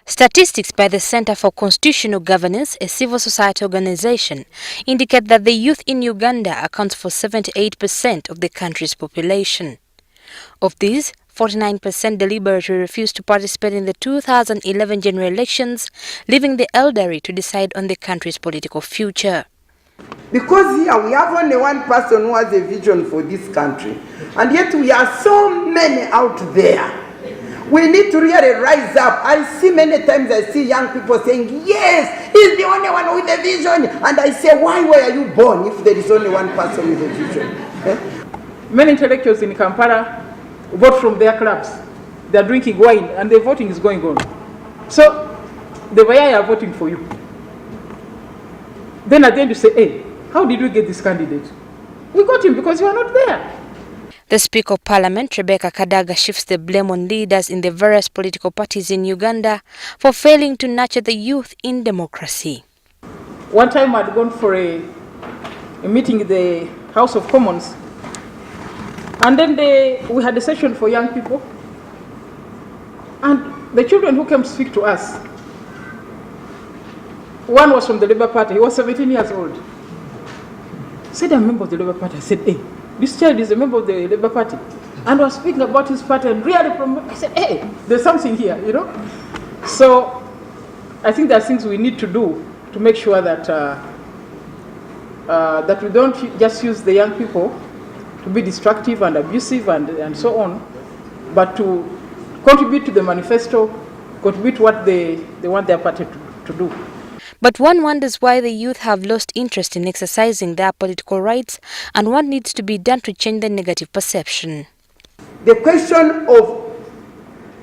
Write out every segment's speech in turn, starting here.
Statistics by the Center for Constitutional Governance, a civil society organization, indicate that the youth in Uganda accounts for 78% of the country's population. Of these, 49% deliberately refused to participate in the 2011 general elections, leaving the elderly to decide on the country's political future. Because here we have only one person who has a vision for this country, and yet we are so many out there. We need to really rise up. I see many times, I see young people saying, yes, he's the only one with a vision. And I say, why were you born if there is only one person with a vision? Many intellectuals in Kampala vote from their clubs. They're drinking wine and the voting is going on. So the way are voting for you. Then at the end you say, hey, how did we get this candidate? We got him because you are not there. The Speaker of Parliament, Rebecca Kadaga, shifts the blame on leaders in the various political parties in Uganda for failing to nurture the youth in democracy. One time I'd gone for a meeting in the House of Commons, and then we had a session for young people, and the children who came to speak to us, one was from the Labour Party. He was 17 years old. Said, I'm a member of the Labour Party. I said, hey, this child is a member of the Labour Party and was speaking about his party and really I said, hey, there's something here, you know. So I think there are things we need to do to make sure that that we don't just use the young people to be destructive and abusive and so on, but to contribute to the manifesto, contribute to what they want their party to do. But one wonders why the youth have lost interest in exercising their political rights and what needs to be done to change the negative perception. The question of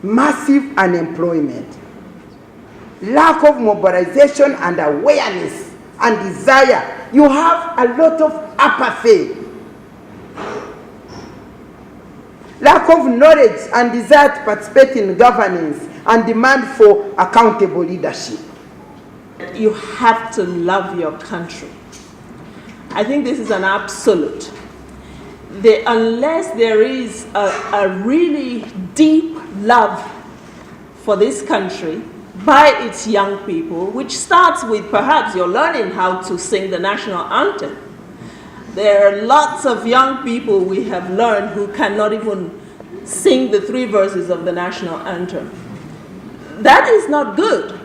massive unemployment, lack of mobilization and awareness and desire. You have a lot of apathy, lack of knowledge and desire to participate in governance and demand for accountable leadership. You have to love your country. I think this is an absolute. Unless there is a really deep love for this country by its young people, which starts with perhaps you're learning how to sing the national anthem. There are lots of young people we have learned who cannot even sing the 3 verses of the national anthem. That is not good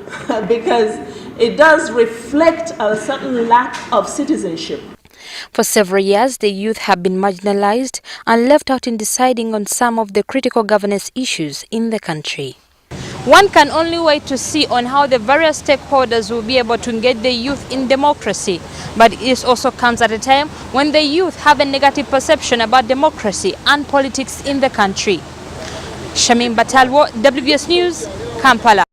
because it does reflect a certain lack of citizenship. For several years, the youth have been marginalized and left out in deciding on some of the critical governance issues in the country. One can only wait to see on how the various stakeholders will be able to engage the youth in democracy. But it also comes at a time when the youth have a negative perception about democracy and politics in the country. Shamim Batalwo, WBS News, Kampala.